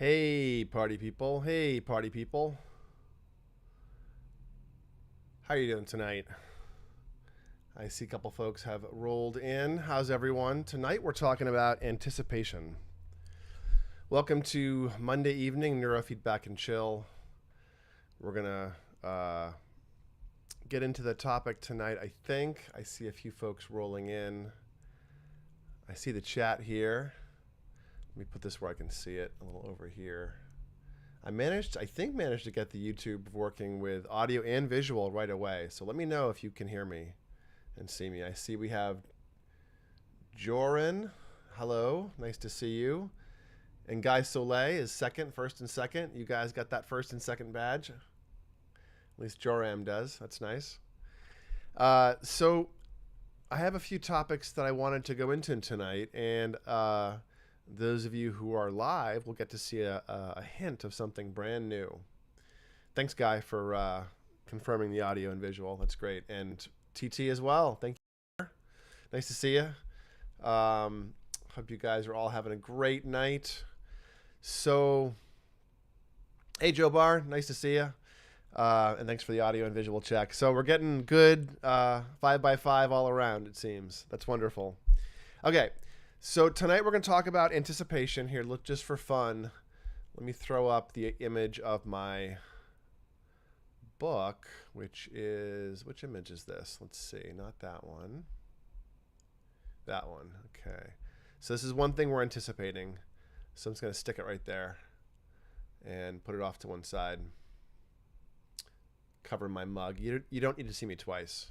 Hey, party people. Hey, party people. How are you doing tonight? I see a couple folks have rolled in. How's everyone? Tonight we're talking about anticipation. Welcome to Monday evening Neurofeedback and Chill. We're going to get into the topic tonight, I think. I see a few folks rolling in. I see the chat here. Let me put this where I can see it a little over here. I think managed to get the YouTube working with audio and visual right away. So let me know if you can hear me and see me. I see we have Joran. Hello, nice to see you. And Guy Soleil is first and second. You guys got that first and second badge. At least Joram does. That's nice. So I have a few topics that I wanted to go into tonight, and those of you who are live will get to see a hint of something brand new. Thanks, Guy, for confirming the audio and visual. That's great. And TT as well. Thank you. Nice to see you. Hope you guys are all having a great night. So, hey, Joe Barr. Nice to see you. And thanks for the audio and visual check. So we're getting good 5x5 all around, it seems. That's wonderful. Okay. So tonight we're going to talk about anticipation here. Look, just for fun, let me throw up the image of my book, which image is this? Let's see, not that one. That one, okay. So this is one thing we're anticipating. So I'm just going to stick it right there and put it off to one side. Cover my mug. You don't need to see me twice.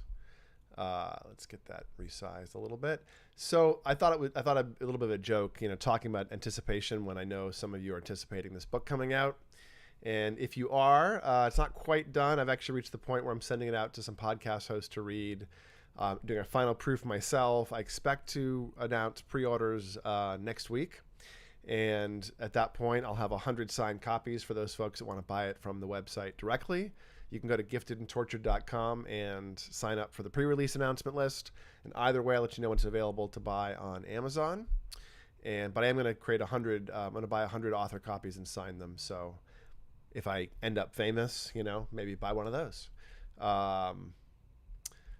Let's get that resized a little bit. So I thought a little bit of a joke, talking about anticipation when I know some of you are anticipating this book coming out. And if you are, it's not quite done. I've actually reached the point where I'm sending it out to some podcast hosts to read, doing a final proof myself. I expect to announce pre-orders next week. And at that point, I'll have 100 signed copies for those folks that want to buy it from the website directly. You can go to giftedandtortured.com and sign up for the pre-release announcement list. And either way, I'll let you know when it's available to buy on Amazon. But I am going to create 100. I'm going to buy 100 author copies and sign them. So if I end up famous, maybe buy one of those.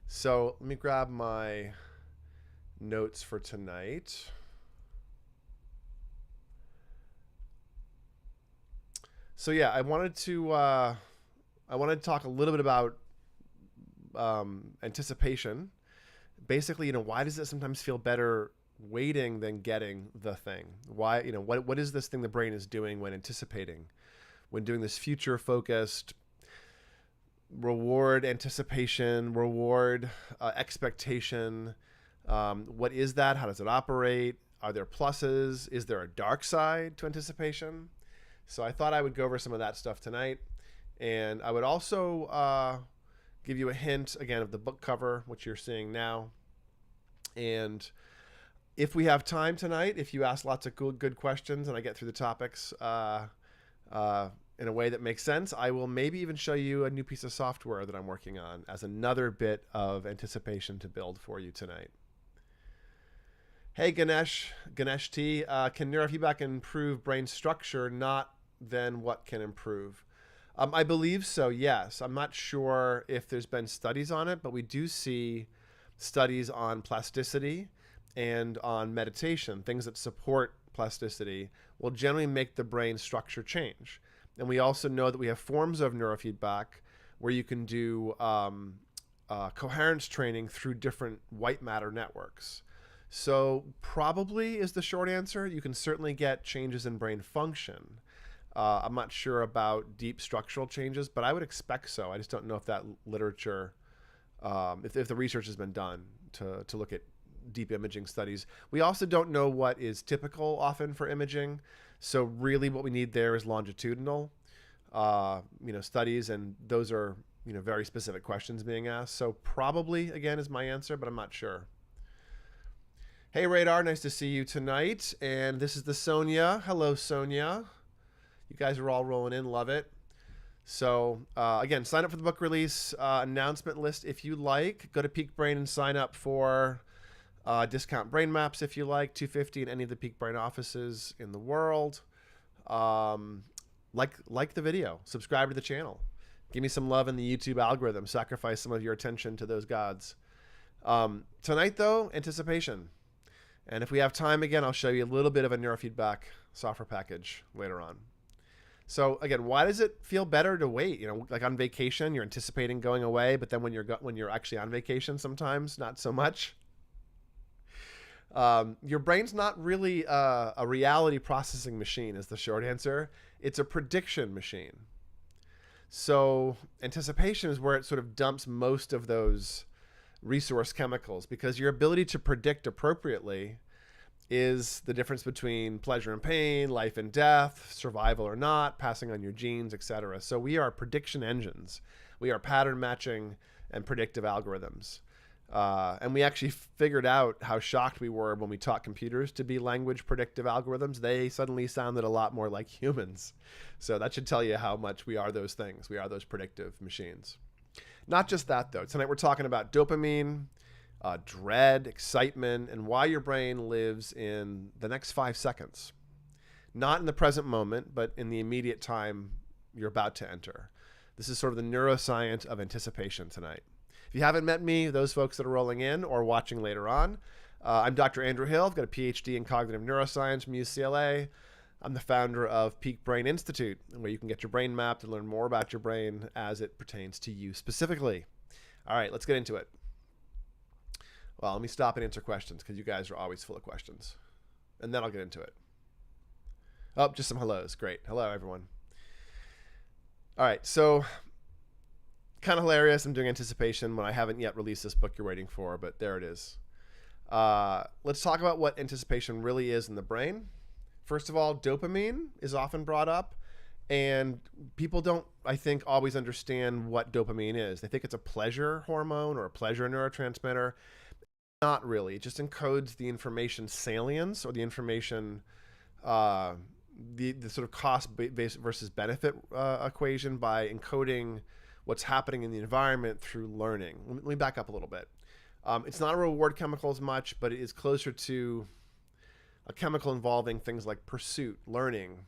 So let me grab my notes for tonight. So yeah, I wanted to talk a little bit about anticipation. Basically, why does it sometimes feel better waiting than getting the thing? Why, what is this thing the brain is doing when anticipating, when doing this future-focused reward anticipation, reward expectation? What is that? How does it operate? Are there pluses? Is there a dark side to anticipation? So I thought I would go over some of that stuff tonight. And I would also give you a hint, again, of the book cover, which you're seeing now. And if we have time tonight, if you ask lots of good questions and I get through the topics in a way that makes sense, I will maybe even show you a new piece of software that I'm working on as another bit of anticipation to build for you tonight. Hey, Ganesh T. Can neurofeedback improve brain structure? Not then what can improve? I believe so, yes. I'm not sure if there's been studies on it, but we do see studies on plasticity and on meditation. Things that support plasticity will generally make the brain structure change. And we also know that we have forms of neurofeedback where you can do coherence training through different white matter networks. So probably is the short answer. You can certainly get changes in brain function. I'm not sure about deep structural changes, but I would expect so. I just don't know if that literature, if the research has been done to look at deep imaging studies. We also don't know what is typical often for imaging. So really what we need there is longitudinal, studies, and those are, very specific questions being asked. So probably, again, is my answer, but I'm not sure. Hey, Radar, nice to see you tonight. And this is the Sonia. Hello, Sonia. You guys are all rolling in. Love it. So, again, sign up for the book release announcement list if you like. Go to Peak Brain and sign up for discount brain maps if you like, $250 in any of the Peak Brain offices in the world. like the video, subscribe to the channel, give me some love in the YouTube algorithm, sacrifice some of your attention to those gods. Tonight though, anticipation. And if we have time again, I'll show you a little bit of a neurofeedback software package later on. So again, why does it feel better to wait? You know, like on vacation, you're anticipating going away, but then when you're actually on vacation, sometimes not so much. Your brain's not really a reality processing machine, is the short answer. It's a prediction machine. So anticipation is where it sort of dumps most of those resource chemicals, because your ability to predict appropriately is the difference between pleasure and pain, life and death, survival or not, passing on your genes, etc. So we are prediction engines. We are pattern matching and predictive algorithms. And we actually figured out how shocked we were when we taught computers to be language predictive algorithms. They suddenly sounded a lot more like humans. So that should tell you how much we are those things. We are those predictive machines. Not just that, though. Tonight we're talking about dopamine, dread, excitement, and why your brain lives in the next 5 seconds. Not in the present moment, but in the immediate time you're about to enter. This is sort of the neuroscience of anticipation tonight. If you haven't met me, those folks that are rolling in or watching later on, I'm Dr. Andrew Hill. I've got a PhD in cognitive neuroscience from UCLA. I'm the founder of Peak Brain Institute, where you can get your brain mapped and learn more about your brain as it pertains to you specifically. All right, let's get into it. Well, let me stop and answer questions, because you guys are always full of questions. And then I'll get into it. Oh, just some hellos. Great. Hello, everyone. All right, so kind of hilarious. I'm doing anticipation when I haven't yet released this book you're waiting for, but there it is. Let's talk about what anticipation really is in the brain. First of all, dopamine is often brought up, and people don't, I think, always understand what dopamine is. They think it's a pleasure hormone or a pleasure neurotransmitter. Not really. It just encodes the information salience, or the information, the sort of cost versus benefit equation, by encoding what's happening in the environment through learning. Let me back up a little bit. It's not a reward chemical as much, but it is closer to a chemical involving things like pursuit, learning,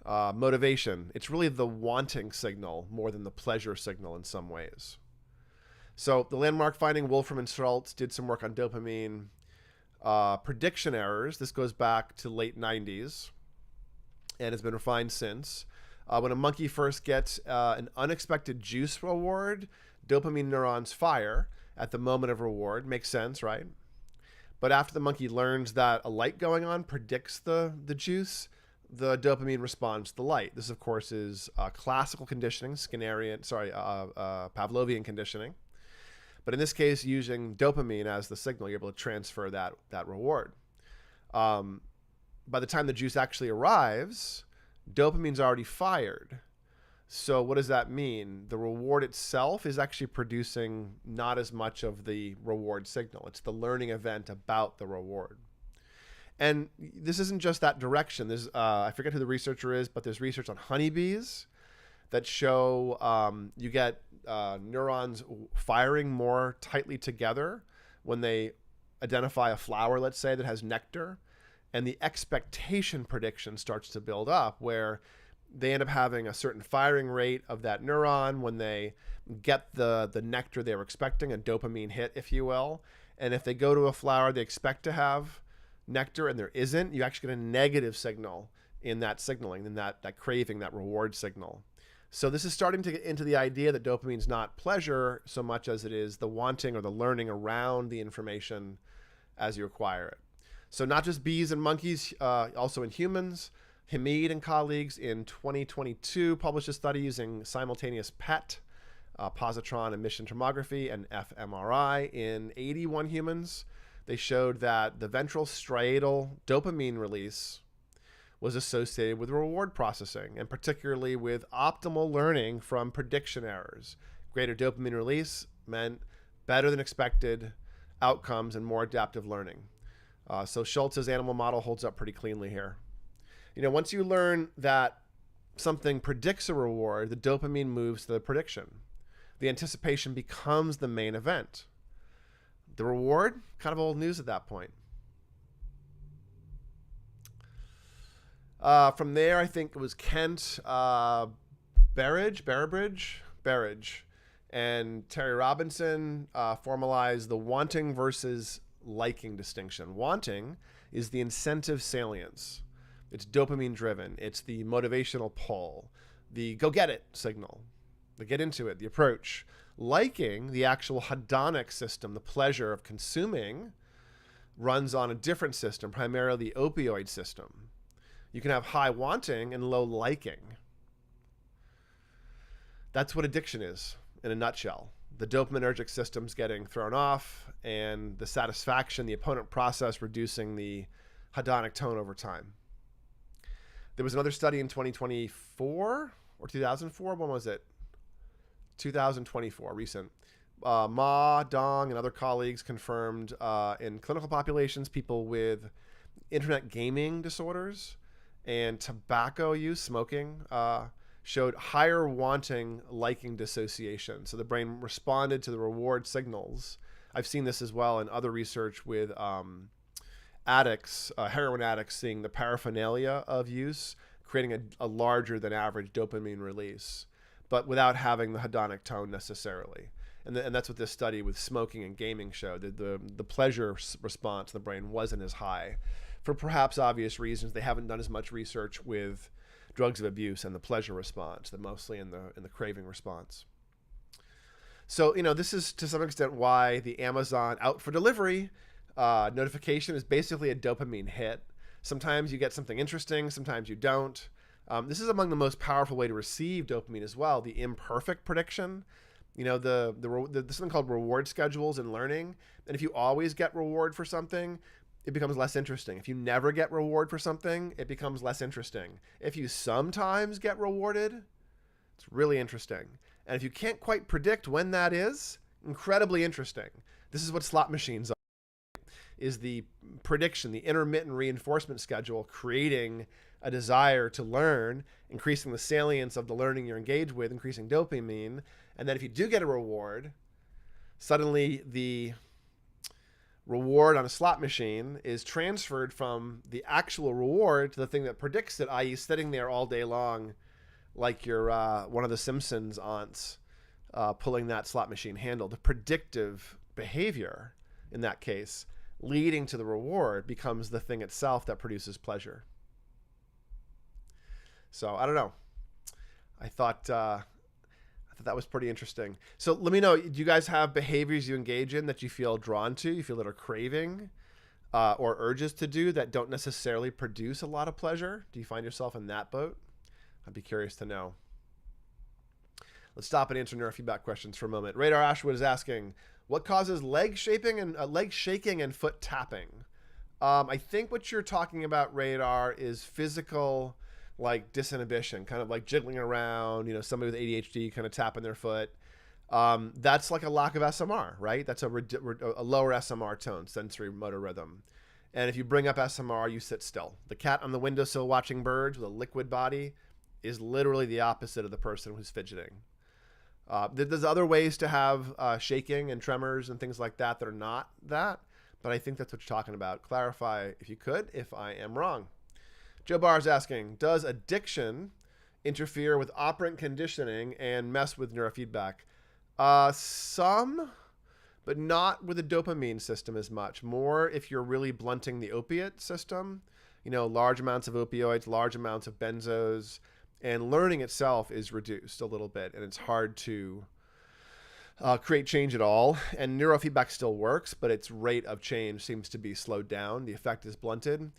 motivation. It's really the wanting signal more than the pleasure signal in some ways. So the landmark finding, Wolfram and Schultz did some work on dopamine prediction errors. This goes back to late 90s and has been refined since. When a monkey first gets an unexpected juice reward, dopamine neurons fire at the moment of reward. Makes sense, right? But after the monkey learns that a light going on predicts the juice, the dopamine responds to the light. This, of course, is classical conditioning, Pavlovian conditioning. But in this case, using dopamine as the signal, you're able to transfer that reward. By the time the juice actually arrives, dopamine's already fired. So what does that mean? The reward itself is actually producing not as much of the reward signal. It's the learning event about the reward. And this isn't just that direction. There's I forget who the researcher is, but there's research on honeybees that show you get neurons firing more tightly together when they identify a flower, let's say, that has nectar. And the expectation prediction starts to build up, where they end up having a certain firing rate of that neuron when they get the nectar they were expecting, a dopamine hit, if you will. And if they go to a flower they expect to have nectar and there isn't, you actually get a negative signal in that signaling, in that craving, that reward signal. So this is starting to get into the idea that dopamine is not pleasure so much as it is the wanting or the learning around the information as you acquire it. So not just bees and monkeys, also in humans. Hamid and colleagues in 2022 published a study using simultaneous PET, positron emission tomography, and fMRI in 81 humans. They showed that the ventral striatal dopamine release was associated with reward processing, and particularly with optimal learning from prediction errors. Greater dopamine release meant better than expected outcomes and more adaptive learning. So Schultz's animal model holds up pretty cleanly here. You know, once you learn that something predicts a reward, the dopamine moves to the prediction. The anticipation becomes the main event. The reward, kind of old news at that point. From there, I think it was Kent Berridge, and Terry Robinson formalized the wanting versus liking distinction. Wanting is the incentive salience. It's dopamine driven. It's the motivational pull, the go get it signal, the get into it, the approach. Liking, the actual hedonic system, the pleasure of consuming, runs on a different system, primarily the opioid system. You can have high wanting and low liking. That's what addiction is in a nutshell. The dopaminergic system's getting thrown off, and the satisfaction, the opponent process reducing the hedonic tone over time. There was another study in 2024 or 2004. When was it? 2024, recent. Ma, Dong, and other colleagues confirmed in clinical populations, people with internet gaming disorders and tobacco use, smoking, showed higher wanting liking dissociation. So the brain responded to the reward signals. I've seen this as well in other research with addicts, heroin addicts, seeing the paraphernalia of use, creating a larger than average dopamine release, but without having the hedonic tone necessarily. And that's what this study with smoking and gaming showed, that the pleasure response in the brain wasn't as high. For perhaps obvious reasons, they haven't done as much research with drugs of abuse and the pleasure response, than mostly in the craving response. So, this is to some extent why the Amazon out for delivery notification is basically a dopamine hit. Sometimes you get something interesting, sometimes you don't. This is among the most powerful way to receive dopamine as well, the imperfect prediction. There's something called reward schedules in learning. And if you always get reward for something, it becomes less interesting. If you never get reward for something, it becomes less interesting. If you sometimes get rewarded, it's really interesting. And if you can't quite predict when that is, incredibly interesting. This is what slot machines are. Is the prediction, the intermittent reinforcement schedule, creating a desire to learn, increasing the salience of the learning you're engaged with, increasing dopamine. And then if you do get a reward, suddenly the reward on a slot machine is transferred from the actual reward to the thing that predicts it, i.e. sitting there all day long like you're one of the Simpsons aunts pulling that slot machine handle. The predictive behavior in that case leading to the reward becomes the thing itself that produces pleasure. So I don't know. I thought that was pretty interesting. So let me know, do you guys have behaviors you engage in that you feel drawn to, you feel that are craving or urges to do that don't necessarily produce a lot of pleasure? Do you find yourself in that boat? I'd be curious to know. Let's stop and answer neurofeedback questions for a moment. Radar Ashwood is asking, what causes leg shaking and foot tapping? I think what you're talking about, Radar, is physical like disinhibition, kind of like jiggling around, somebody with ADHD kind of tapping their foot. That's like a lack of SMR, right? That's a lower SMR tone, sensory motor rhythm. And if you bring up SMR, you sit still. The cat on the windowsill watching birds with a liquid body is literally the opposite of the person who's fidgeting. There's other ways to have shaking and tremors and things like that that are not that, but I think that's what you're talking about. Clarify, if you could, if I am wrong. Joe Barr is asking, does addiction interfere with operant conditioning and mess with neurofeedback? Some, but not with the dopamine system as much. More if you're really blunting the opiate system, large amounts of opioids, large amounts of benzos, and learning itself is reduced a little bit, and it's hard to create change at all. And neurofeedback still works, but its rate of change seems to be slowed down. The effect is blunted.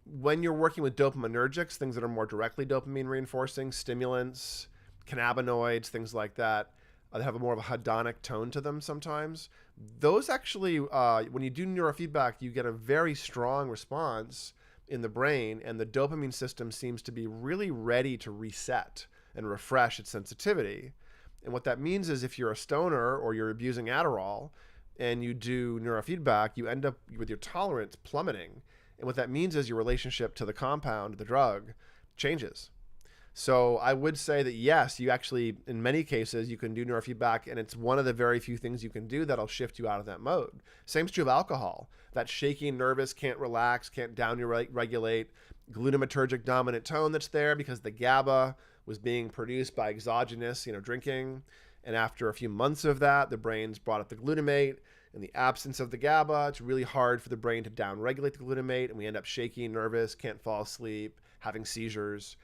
When you're working with dopaminergics, things that are more directly dopamine reinforcing, stimulants, cannabinoids, things like that, they have a more of a hedonic tone to them sometimes. Those actually, when you do neurofeedback, you get a very strong response in the brain, and the dopamine system seems to be really ready to reset and refresh its sensitivity. And what that means is if you're a stoner or you're abusing Adderall and you do neurofeedback, you end up with your tolerance plummeting. And what that means is your relationship to the compound, the drug, changes. So I would say that yes, you actually, in many cases, you can do neurofeedback, and it's one of the very few things you can do that'll shift you out of that mode. Same's true of alcohol. That shaky, nervous, can't relax, can't down-regulate, glutamatergic dominant tone that's there because the GABA was being produced by exogenous, drinking. And after a few months of that, the brain's brought up the glutamate. In the absence of the GABA, it's really hard for the brain to downregulate the glutamate, and we end up shaky, nervous, can't fall asleep, having seizures.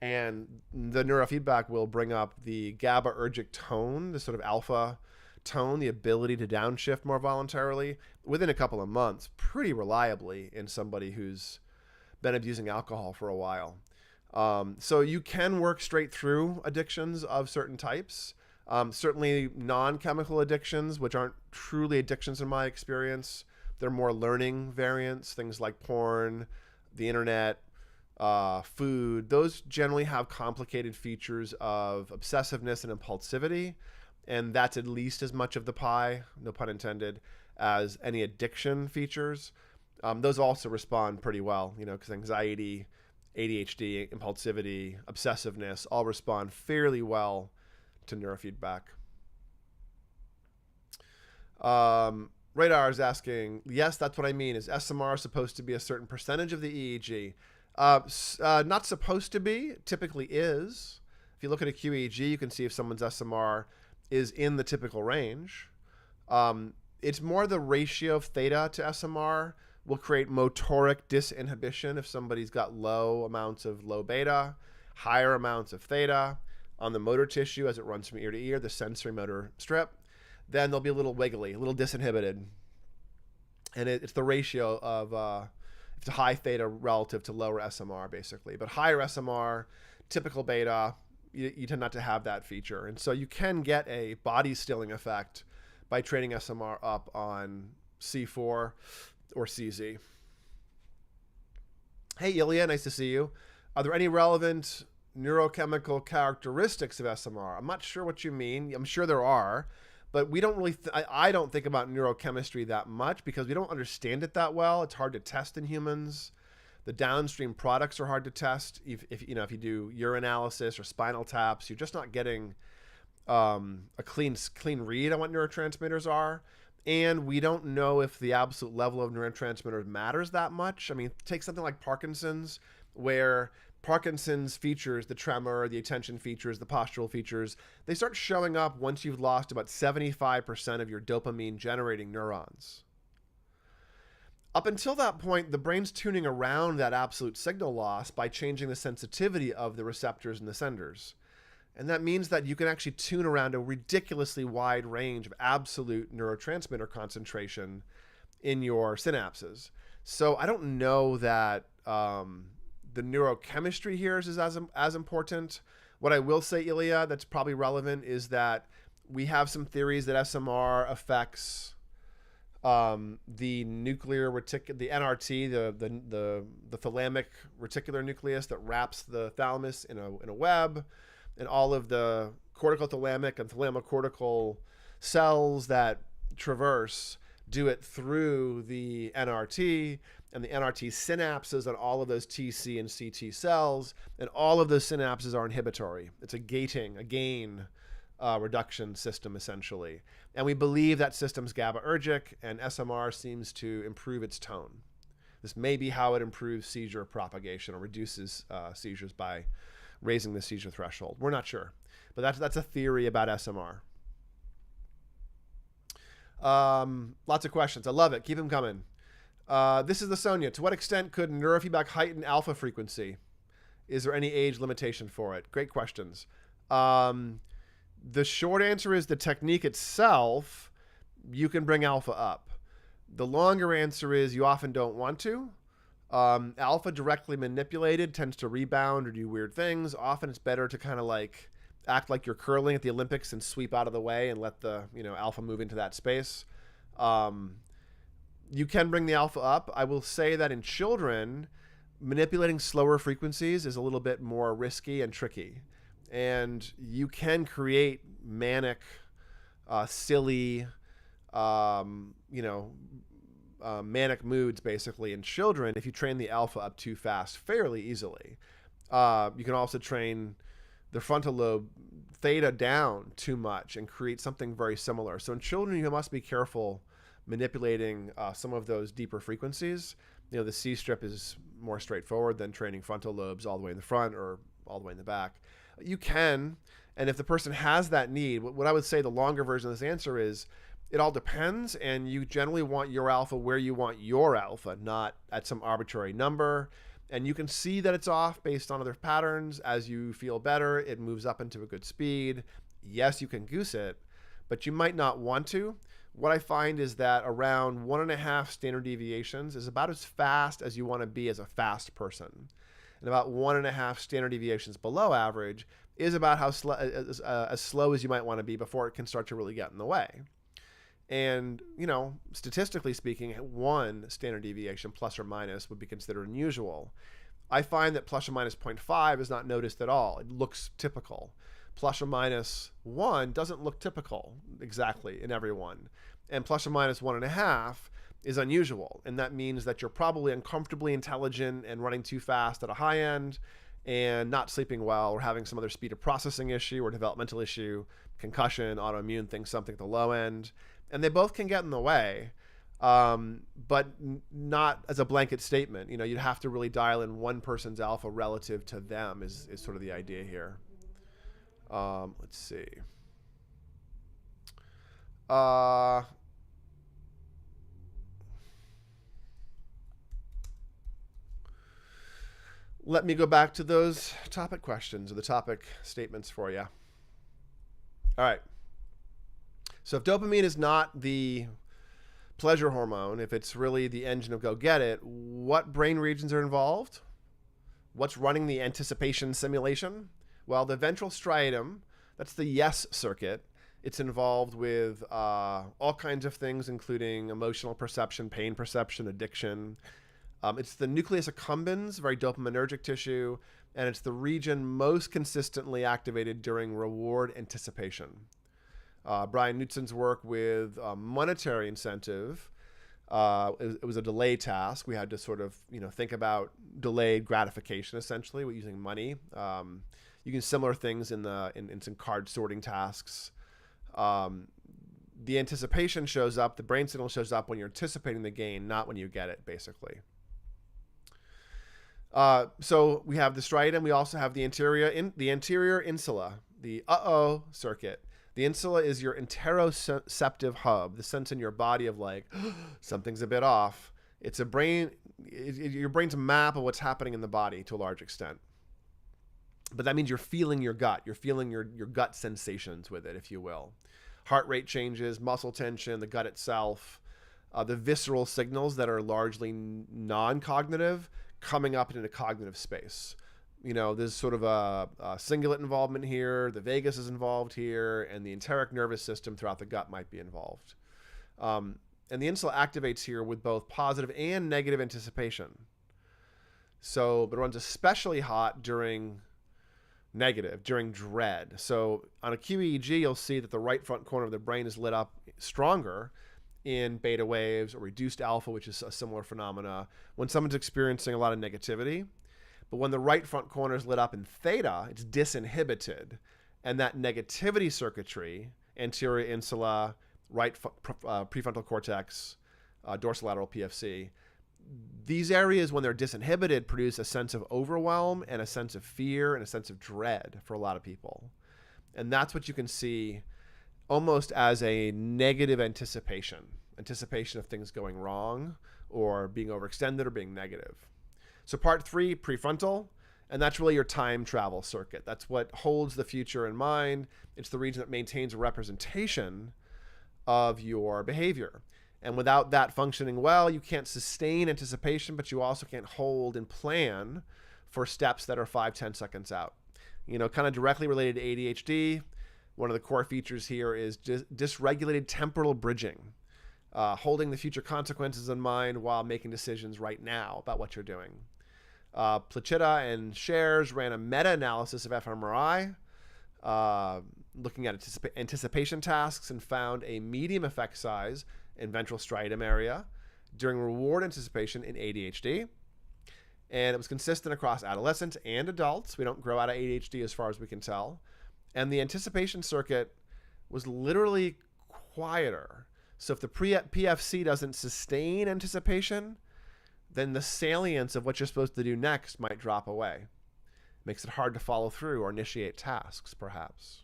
And the neurofeedback will bring up the GABAergic tone, the sort of alpha tone, the ability to downshift more voluntarily within a couple of months, pretty reliably in somebody who's been abusing alcohol for a while. So you can work straight through addictions of certain types. Certainly non-chemical addictions, which aren't truly addictions in my experience. They're more learning variants, things like porn, the internet, food. Those generally have complicated features of obsessiveness and impulsivity. And that's at least as much of the pie, no pun intended, as any addiction features. Those also respond pretty well, because anxiety, ADHD, impulsivity, obsessiveness all respond fairly well to neurofeedback. Radar is asking, yes, that's what I mean. Is SMR supposed to be a certain percentage of the EEG? Not supposed to be, typically is. If you look at a QEEG, you can see if someone's SMR is in the typical range. It's more the ratio of theta to SMR will create motoric disinhibition if somebody's got low amounts of low beta, higher amounts of theta on the motor tissue as it runs from ear to ear, the sensory motor strip. Then they'll be a little wiggly, a little disinhibited. And it's the ratio of it's a high theta relative to lower SMR, basically. But higher SMR, typical beta, you tend not to have that feature. And so you can get a body stilling effect by training SMR up on C4 or CZ. Hey, Ilya, nice to see you. Are there any relevant neurochemical characteristics of SMR? I'm not sure what you mean. I'm sure there are, but we don't really, I don't think about neurochemistry that much because we don't understand it that well. It's hard to test in humans. The downstream products are hard to test. If you do urinalysis or spinal taps, you're just not getting a clean read on what neurotransmitters are. And we don't know if the absolute level of neurotransmitters matters that much. I mean, take something like Parkinson's, where Parkinson's features, the tremor, the attention features, the postural features, they start showing up once you've lost about 75% of your dopamine generating neurons. Up until that point, the brain's tuning around that absolute signal loss by changing the sensitivity of the receptors and the senders. And that means that you can actually tune around a ridiculously wide range of absolute neurotransmitter concentration in your synapses. So I don't know that the neurochemistry here is as important. What I will say, Ilya, that's probably relevant is that we have some theories that SMR affects the nuclear the NRT, the thalamic reticular nucleus that wraps the thalamus in a web, and all of the cortical thalamic and thalamocortical cells that traverse do it through the NRT, and the NRT synapses on all of those TC and CT cells, and all of those synapses are inhibitory. It's a gain reduction system, essentially. And we believe that system's GABAergic, and SMR seems to improve its tone. This may be how it improves seizure propagation or reduces seizures by raising the seizure threshold. We're not sure, but that's a theory about SMR. Lots of questions. I love it. Keep them coming. This is the Sonia. To what extent could neurofeedback heighten alpha frequency? Is there any age limitation for it? Great questions. The short answer is the technique itself, you can bring alpha up. The longer answer is you often don't want to. Alpha directly manipulated tends to rebound or do weird things. Often it's better to kind of like act like you're curling at the Olympics and sweep out of the way and let the alpha move into that space. You can bring the alpha up. I will say that in children, manipulating slower frequencies is a little bit more risky and tricky. And you can create manic, silly, manic moods basically in children if you train the alpha up too fast fairly easily. You can also train the frontal lobe theta down too much and create something very similar. So in children, you must be careful manipulating some of those deeper frequencies. The C strip is more straightforward than training frontal lobes all the way in the front or all the way in the back. You can, and if the person has that need, what I would say the longer version of this answer is, it all depends, and you generally want your alpha where you want your alpha, not at some arbitrary number. And you can see that it's off based on other patterns. As you feel better, it moves up into a good speed. Yes, you can goose it, but you might not want to. What I find is that around 1.5 standard deviations is about as fast as you want to be as a fast person. And about 1.5 standard deviations below average is about how as slow as you might want to be before it can start to really get in the way. And, statistically speaking, 1 standard deviation plus or minus would be considered unusual. I find that plus or minus 0.5 is not noticed at all. It looks typical. Plus or minus 1 doesn't look typical exactly in everyone. And plus or minus 1.5 is unusual. And that means that you're probably uncomfortably intelligent and running too fast at a high end and not sleeping well or having some other speed of processing issue or developmental issue, concussion, autoimmune thing, something at the low end. And they both can get in the way, but not as a blanket statement. You'd have to really dial in one person's alpha relative to them is sort of the idea here. Let's see. Let me go back to those topic questions or the topic statements for you. All right. So if dopamine is not the pleasure hormone, if it's really the engine of go get it, what brain regions are involved? What's running the anticipation simulation? Well, the ventral striatum, that's the yes circuit. It's involved with all kinds of things, including emotional perception, pain perception, addiction. It's the nucleus accumbens, very dopaminergic tissue, and it's the region most consistently activated during reward anticipation. Brian Knudsen's work with monetary incentive, it was a delay task. We had to sort of, think about delayed gratification, essentially, with using money. You can similar things in some card sorting tasks. The anticipation shows up, the brain signal shows up when you're anticipating the gain, not when you get it, basically. So we have the striatum. We also have the anterior insula, the circuit. The insula is your interoceptive hub, the sense in your body of like, something's a bit off. It's your brain's a map of what's happening in the body to a large extent. But that means you're feeling your gut. You're feeling your gut sensations with it, if you will. Heart rate changes, muscle tension, the gut itself, the visceral signals that are largely non-cognitive coming up into cognitive space. There's sort of a cingulate involvement here, the vagus is involved here, and the enteric nervous system throughout the gut might be involved. And the insula activates here with both positive and negative anticipation. But it runs especially hot during dread. So on a QEEG, you'll see that the right front corner of the brain is lit up stronger in beta waves or reduced alpha, which is a similar phenomena, when someone's experiencing a lot of negativity. But when the right front corner is lit up in theta, it's disinhibited. And that negativity circuitry, anterior insula, right prefrontal cortex, dorsolateral PFC, these areas, when they're disinhibited, produce a sense of overwhelm and a sense of fear and a sense of dread for a lot of people. And that's what you can see almost as a negative anticipation of things going wrong or being overextended or being negative. So part 3, prefrontal, and that's really your time travel circuit. That's what holds the future in mind. It's the region that maintains a representation of your behavior. And without that functioning well, you can't sustain anticipation, but you also can't hold and plan for steps that are 5-10 seconds out. Kind of directly related to ADHD, one of the core features here is dysregulated temporal bridging, holding the future consequences in mind while making decisions right now about what you're doing. Placida and Shares ran a meta-analysis of fMRI, looking at anticipation tasks, and found a medium effect size in ventral striatum area during reward anticipation in ADHD. And it was consistent across adolescents and adults. We don't grow out of ADHD as far as we can tell. And the anticipation circuit was literally quieter. So if the PFC doesn't sustain anticipation, then the salience of what you're supposed to do next might drop away. Makes it hard to follow through or initiate tasks, perhaps.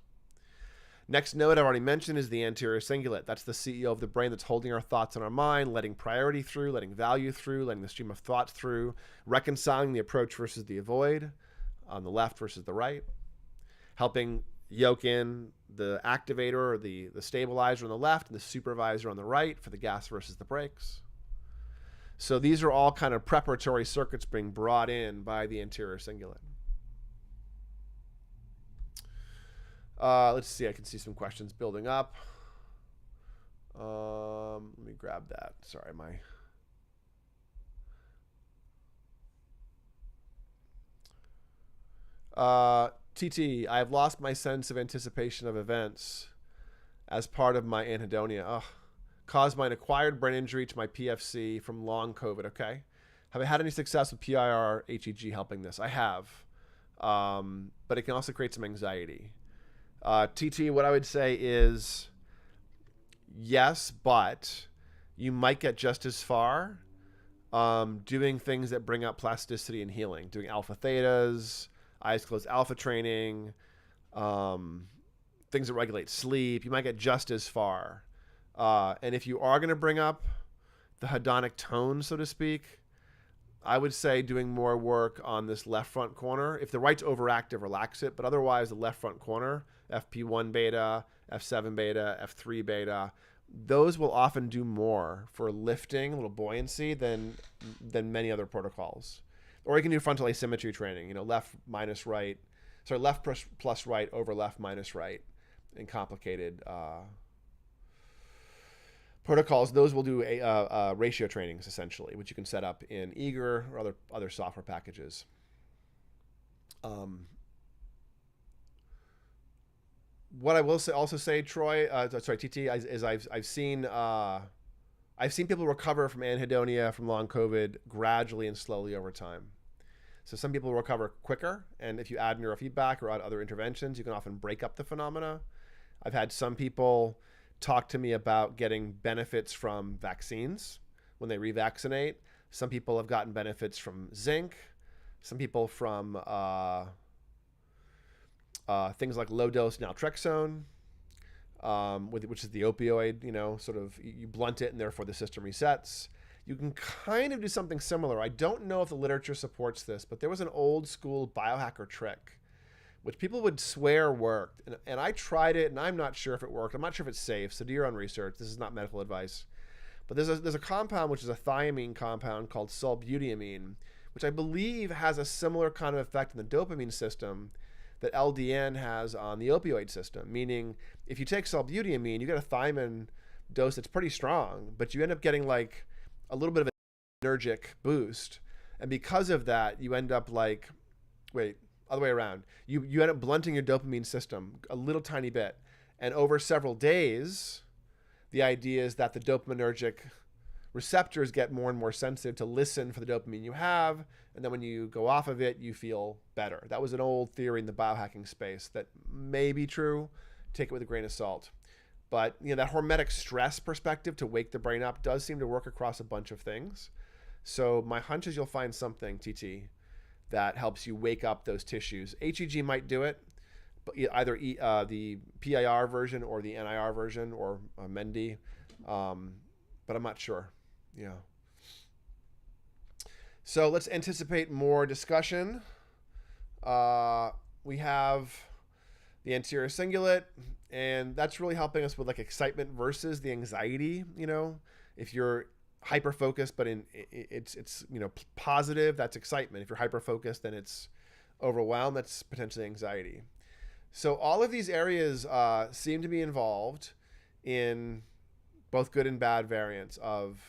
Next node I've already mentioned is the anterior cingulate. That's the CEO of the brain that's holding our thoughts in our mind, letting priority through, letting value through, letting the stream of thoughts through, reconciling the approach versus the avoid on the left versus the right, helping yoke in the activator or the stabilizer on the left and the supervisor on the right for the gas versus the brakes. So these are all kind of preparatory circuits being brought in by the anterior cingulate. Let's see, I can see some questions building up. Let me grab that. Sorry, TT, I have lost my sense of anticipation of events as part of my anhedonia. Caused by an acquired brain injury to my PFC from long COVID. Okay. Have I had any success with PIR, HEG helping this? I have. But it can also create some anxiety. TT, what I would say is yes, but you might get just as far doing things that bring up plasticity and healing, doing alpha thetas, eyes closed alpha training, things that regulate sleep. You might get just as far. And if you are going to bring up the hedonic tone, so to speak, I would say doing more work on this left front corner. If the right's overactive, relax it. But otherwise, the left front corner, FP1 beta, F7 beta, F3 beta, those will often do more for lifting, a little buoyancy than many other protocols. Or you can do frontal asymmetry training, left minus right, sorry, left plus right over left minus right in complicated protocols. Those will do ratio trainings essentially, which you can set up in Eager or other software packages. What I will also say, Troy, TT, is I've seen people recover from anhedonia from long COVID gradually and slowly over time. So some people recover quicker, and if you add neurofeedback or add other interventions, you can often break up the phenomena. I've had some people talk to me about getting benefits from vaccines when they revaccinate. Some people have gotten benefits from zinc. Some people from things like low-dose naltrexone, which is the opioid, sort of you blunt it and therefore the system resets. You can kind of do something similar. I don't know if the literature supports this, but there was an old school biohacker trick which people would swear worked. And I tried it, and I'm not sure if it worked. I'm not sure if it's safe, so do your own research. This is not medical advice. But there's a compound, which is a thiamine compound called sulbutamine, which I believe has a similar kind of effect in the dopamine system that LDN has on the opioid system. Meaning, if you take sulbutamine, you get a thiamine dose that's pretty strong, but you end up getting like a little bit of an energetic boost. And because of that, you end up like, other way around. You end up blunting your dopamine system a little tiny bit. And over several days, the idea is that the dopaminergic receptors get more and more sensitive to listen for the dopamine you have. And then when you go off of it, you feel better. That was an old theory in the biohacking space that may be true. Take it with a grain of salt. But that hormetic stress perspective to wake the brain up does seem to work across a bunch of things. So my hunch is you'll find something, TT, that helps you wake up those tissues. HEG might do it, but either the PIR version or the NIR version or Mendy, but I'm not sure. Yeah. So let's anticipate more discussion. We have the anterior cingulate, and that's really helping us with like excitement versus the anxiety. If you're hyper focused, but it's positive, that's excitement. If you're hyper focused, then it's overwhelmed, that's potentially anxiety. So all of these areas seem to be involved in both good and bad variants of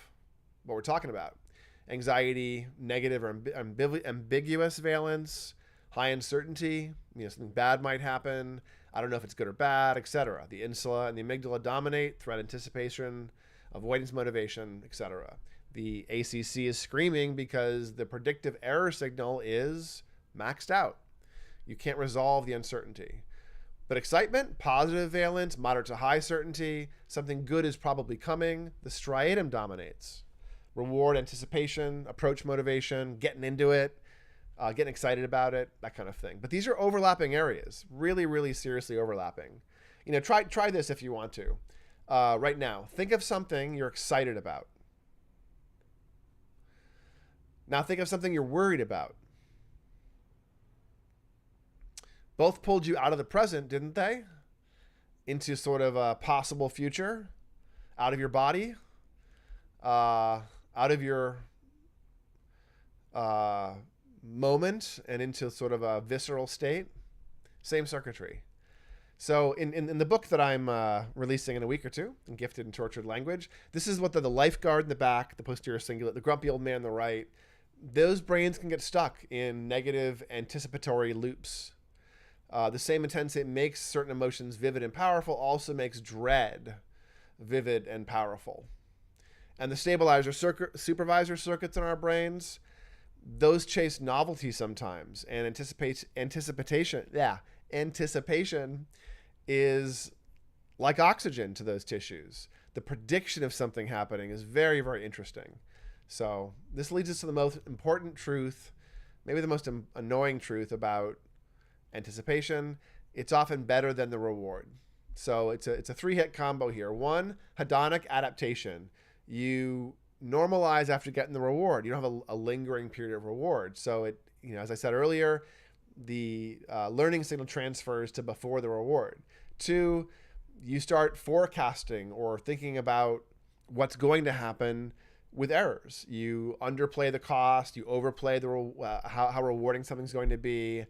what we're talking about. Anxiety, negative or ambiguous valence, high uncertainty, something bad might happen, I don't know if it's good or bad, etc. The insula and the amygdala dominate, threat anticipation, avoidance motivation, etc. The ACC is screaming because the predictive error signal is maxed out. You can't resolve the uncertainty. But excitement, positive valence, moderate to high certainty, something good is probably coming. The striatum dominates. Reward, anticipation, approach motivation, getting into it, getting excited about it, that kind of thing. But these are overlapping areas, really, really seriously overlapping. Try this if you want to. Right now, think of something you're excited about. Now think of something you're worried about. Both pulled you out of the present, didn't they? Into sort of a possible future, out of your body, out of your moment, and into sort of a visceral state. Same circuitry. So in the book that I'm releasing in a week or two, in Gifted and Tortured Language, this is what the lifeguard in the back, the posterior cingulate, the grumpy old man on the right, those brains can get stuck in negative anticipatory loops. The same intensity that makes certain emotions vivid and powerful also makes dread vivid and powerful. And the stabilizer supervisor circuits in our brains, those chase novelty sometimes. And anticipation is like oxygen to those tissues. The prediction of something happening is very, very interesting. So this leads us to the most important truth, maybe the most annoying truth about anticipation. It's often better than the reward. So it's a three-hit combo here. One, hedonic adaptation. You normalize after getting the reward. You don't have a lingering period of reward. So as I said earlier, the learning signal transfers to before the reward. Two, you start forecasting or thinking about what's going to happen with errors. You underplay the cost, you overplay how rewarding something's going to be,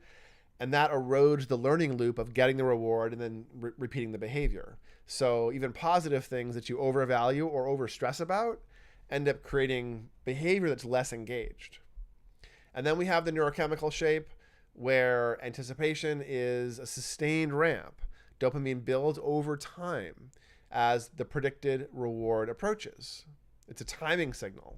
and that erodes the learning loop of getting the reward and then repeating the behavior. So even positive things that you overvalue or overstress about end up creating behavior that's less engaged. And then we have the neurochemical shape, where anticipation is a sustained ramp. Dopamine builds over time as the predicted reward approaches. It's a timing signal.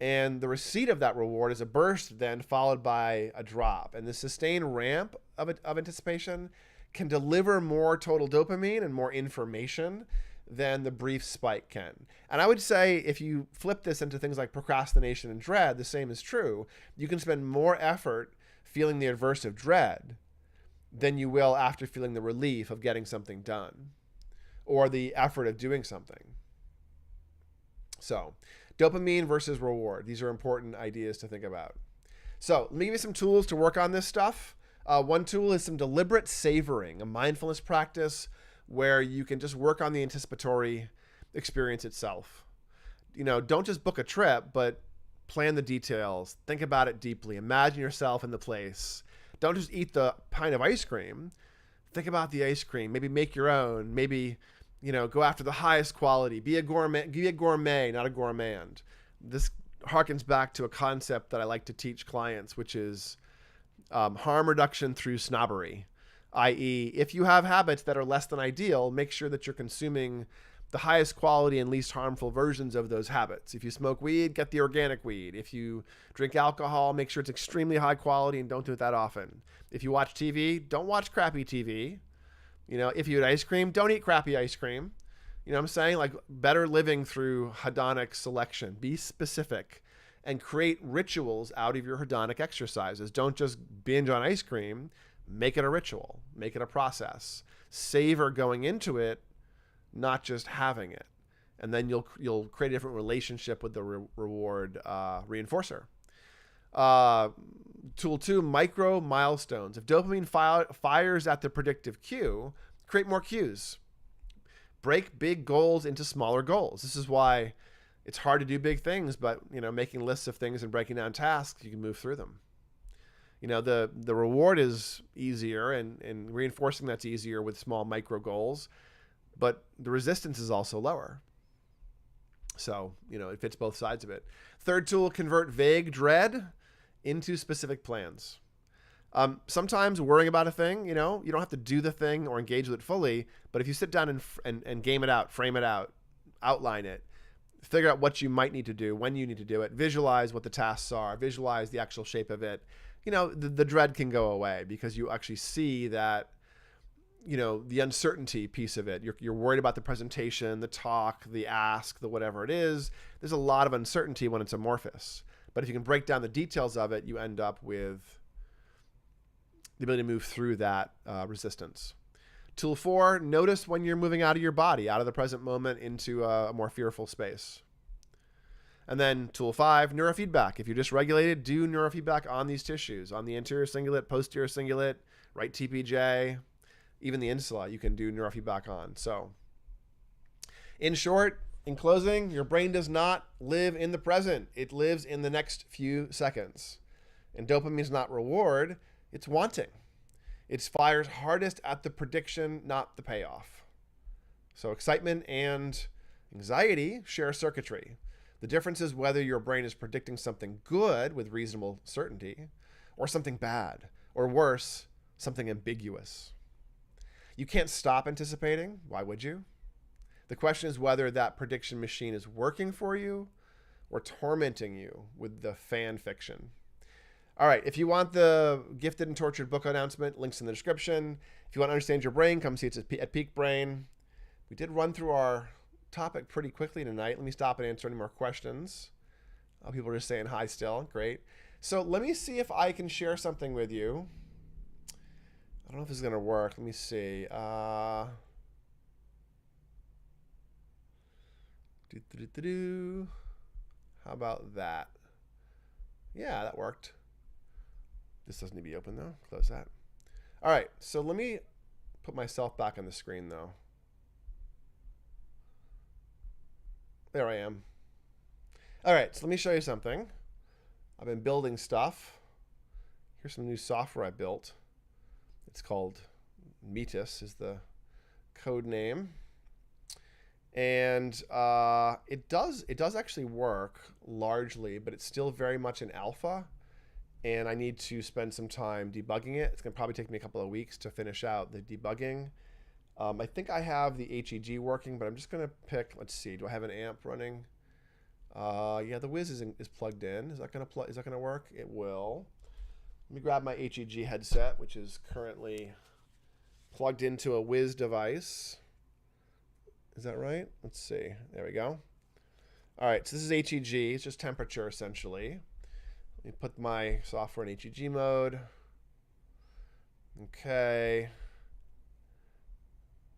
And the receipt of that reward is a burst then followed by a drop. And the sustained ramp of anticipation can deliver more total dopamine and more information than the brief spike can. And I would say if you flip this into things like procrastination and dread, the same is true. You can spend more effort feeling the aversive dread than you will after feeling the relief of getting something done or the effort of doing something. So dopamine versus reward. These are important ideas to think about. So let me give you some tools to work on this stuff. One tool is some deliberate savoring, a mindfulness practice where you can just work on the anticipatory experience itself. Don't just book a trip, but plan the details. Think about it deeply. Imagine yourself in the place. Don't just eat the pint of ice cream. Think about the ice cream. Maybe make your own. Maybe, go after the highest quality. Be a gourmet, not a gourmand. This harkens back to a concept that I like to teach clients, which is harm reduction through snobbery. I.e., if you have habits that are less than ideal, make sure that you're consuming the highest quality and least harmful versions of those habits. If you smoke weed, get the organic weed. If you drink alcohol, make sure it's extremely high quality and don't do it that often. If you watch TV, don't watch crappy TV. If you eat ice cream, don't eat crappy ice cream. You know what I'm saying? Like better living through hedonic selection. Be specific and create rituals out of your hedonic exercises. Don't just binge on ice cream. Make it a ritual. Make it a process. Savor going into it, not just having it. And then you'll create a different relationship with the reward reinforcer. Tool 2, micro milestones. If dopamine fires at the predictive cue, create more cues. Break big goals into smaller goals. This is why it's hard to do big things, but making lists of things and breaking down tasks, you can move through them. The reward is easier and reinforcing that's easier with small micro goals, but the resistance is also lower. So, it fits both sides of it. Third tool, convert vague dread into specific plans. Sometimes worrying about a thing, you don't have to do the thing or engage with it fully, but if you sit down and game it out, frame it out, outline it, figure out what you might need to do, when you need to do it, visualize what the tasks are, visualize the actual shape of it, the dread can go away because you actually see that the uncertainty piece of it. You're worried about the presentation, the talk, the ask, the whatever it is. There's a lot of uncertainty when it's amorphous. But if you can break down the details of it, you end up with the ability to move through that resistance. Tool 4, notice when you're moving out of your body, out of the present moment into a more fearful space. And then tool 5, neurofeedback. If you're dysregulated, do neurofeedback on these tissues, on the anterior cingulate, posterior cingulate, right TPJ, even the insula, you can do neurofeedback on. So in short, in closing, your brain does not live in the present. It lives in the next few seconds. And dopamine is not reward, it's wanting. It fires hardest at the prediction, not the payoff. So excitement and anxiety share circuitry. The difference is whether your brain is predicting something good with reasonable certainty or something bad, or worse, something ambiguous. You can't stop anticipating. Why would you? The question is whether that prediction machine is working for you or tormenting you with the fan fiction. All right, if you want the Gifted and Tortured book announcement, links in the description. If you want to understand your brain, come see it at Peak Brain. We did run through our topic pretty quickly tonight. Let me stop and answer any more questions. People are just saying hi still. Great. So let me see if I can share something with you. I don't know if this is going to work. Let me see. How about that? Yeah, that worked. This doesn't need to be open though. Close that. All right, so let me put myself back on the screen though. There I am. All right, so let me show you something. I've been building stuff. Here's some new software I built. It's called Metis is the code name. And it does actually work largely, but it's still very much in alpha. And I need to spend some time debugging it. It's going to probably take me a couple of weeks to finish out the debugging. I think I have the HEG working, but I'm just going to pick, let's see, do I have an amp running? Yeah, the Wiz is plugged in. Is that going to work? It will. Let me grab my HEG headset, which is currently plugged into a Wiz device. Is that right? Let's see. There we go. All right, so this is HEG. It's just temperature, essentially. Let me put my software in HEG mode. Okay.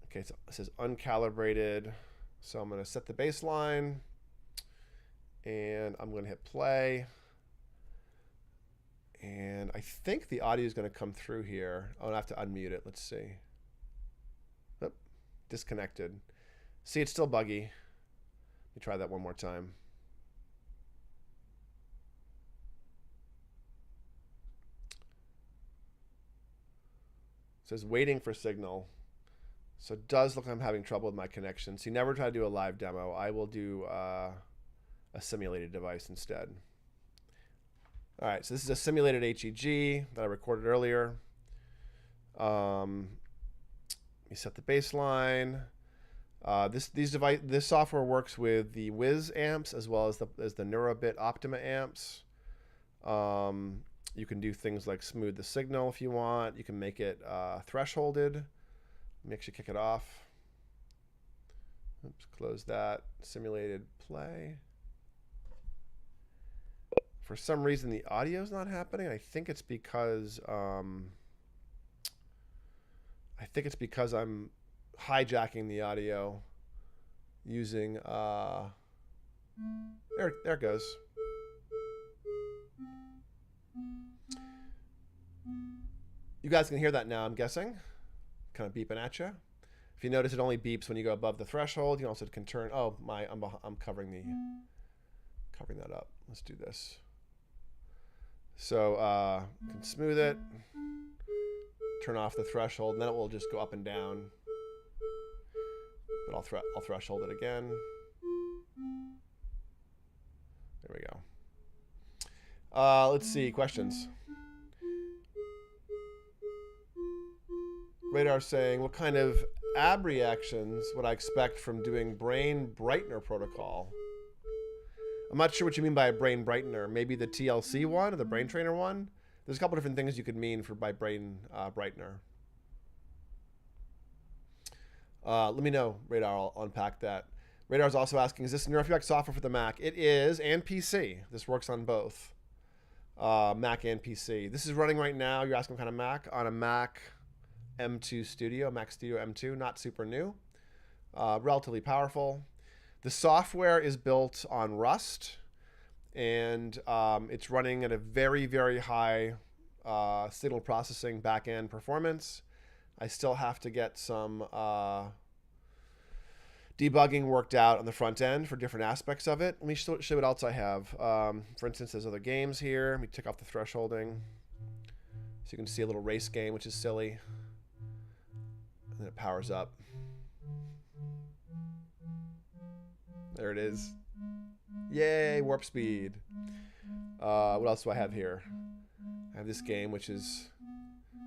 Okay, so it says uncalibrated. So I'm going to set the baseline. And I'm going to hit play. And I think the audio is going to come through here. Oh, I have to unmute it. Let's see. Oh, disconnected. See, it's still buggy. Let me try that one more time. It says waiting for signal. So it does look like I'm having trouble with my connection. So you never try to do a live demo. I will do a simulated device instead. All right, so this is a simulated HEG that I recorded earlier. Let me set the baseline. This software works with the Wiz amps as well as the Neurobit Optima amps. You can do things like smooth the signal if you want. You can make it thresholded. Let me actually kick it off. Oops, close that. Simulated play. For some reason, the audio is not happening. I think it's because I'm hijacking the audio using there it goes. You guys can hear that now, I'm guessing. Kind of beeping at you. If you notice, it only beeps when you go above the threshold. You also can turn. Oh my! I'm covering that up. Let's do this. So you can smooth it, turn off the threshold, and then it will just go up and down. But I'll threshold it again. There we go. Let's see, questions. Radar saying, what kind of ab reactions would I expect from doing brain brightener protocol? I'm not sure what you mean by a brain brightener. Maybe the TLC one or the brain trainer one? There's a couple different things you could mean by brain brightener. Let me know, Radar. I'll unpack that. Radar's also asking, is this neurofeedback software for the Mac? It is, and PC. This works on both Mac and PC. This is running right now. You're asking what kind of Mac? On a Mac M2 Studio, Mac Studio M2, not super new, relatively powerful. The software is built on Rust, and it's running at a very, very high signal processing back-end performance. I still have to get some debugging worked out on the front end for different aspects of it. Let me show what else I have. For instance, there's other games here. Let me take off the thresholding. So you can see a little race game, which is silly. And then it powers up. There it is. Yay, warp speed. What else do I have here? I have this game, which is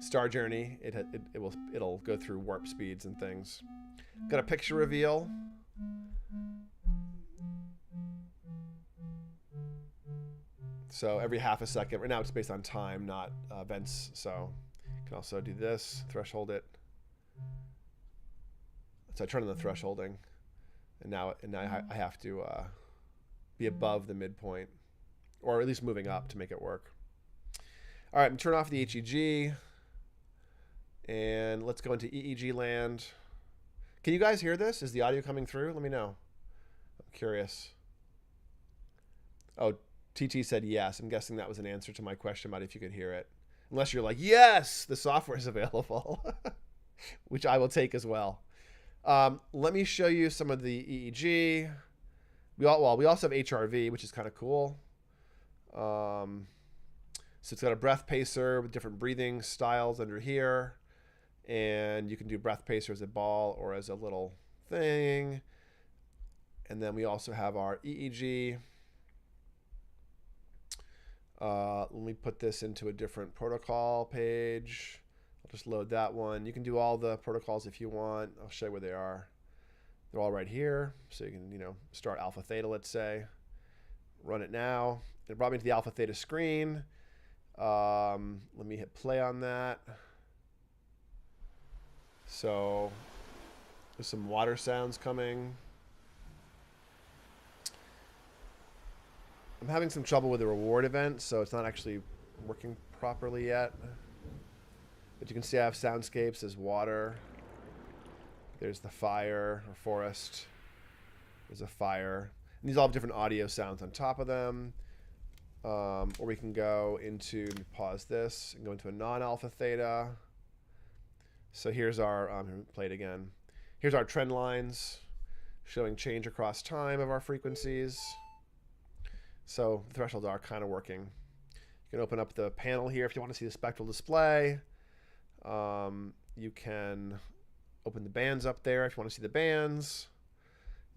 Star Journey. It'll go through warp speeds and things. Got a picture reveal. So every half a second. Right now it's based on time, not events. So you can also do this, threshold it. So I turn on the thresholding, and now I have to be above the midpoint, or at least moving up to make it work. All right, I'm turn off the HEG, and let's go into EEG land. Can you guys hear this? Is the audio coming through? Let me know. I'm curious. Oh, TT said yes. I'm guessing that was an answer to my question about if you could hear it. Unless you're like, yes, the software is available, which I will take as well. Let me show you some of the EEG. We also have HRV, which is kind of cool. So it's got a breath pacer with different breathing styles under here. And you can do breath pacer as a ball or as a little thing. And then we also have our EEG. Let me put this into a different protocol page. I'll just load that one. You can do all the protocols if you want. I'll show you where they are. They're all right here. So you can, start alpha theta, let's say. Run it now. It brought me to the alpha theta screen. Let me hit play on that. So there's some water sounds coming. I'm having some trouble with the reward event, so it's not actually working properly yet. But you can see I have soundscapes. There's water. There's the fire or forest. There's a fire. And these all have different audio sounds on top of them. Or we can go into, pause this, and go into a non-alpha theta. So here's our, play it again. Here's our trend lines showing change across time of our frequencies. So the thresholds are kind of working. You can open up the panel here if you want to see the spectral display. You can open the bands up there if you want to see the bands.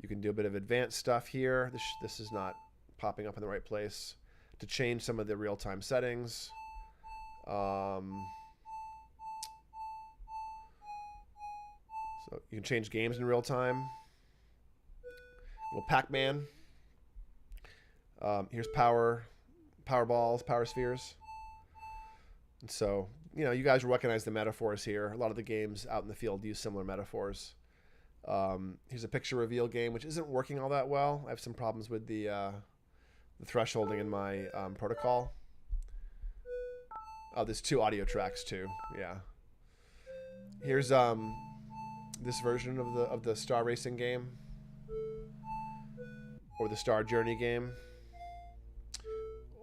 You can do a bit of advanced stuff here. This is not popping up in the right place to change some of the real-time settings. So you can change games in real time. Little Pac-Man. Here's power balls, power spheres. And so, you guys will recognize the metaphors here. A lot of the games out in the field use similar metaphors. Here's a picture reveal game, which isn't working all that well. I have some problems with the thresholding in my protocol. Oh, there's 2 audio tracks too. Yeah. Here's this version of the Star Racing game, or the Star Journey game,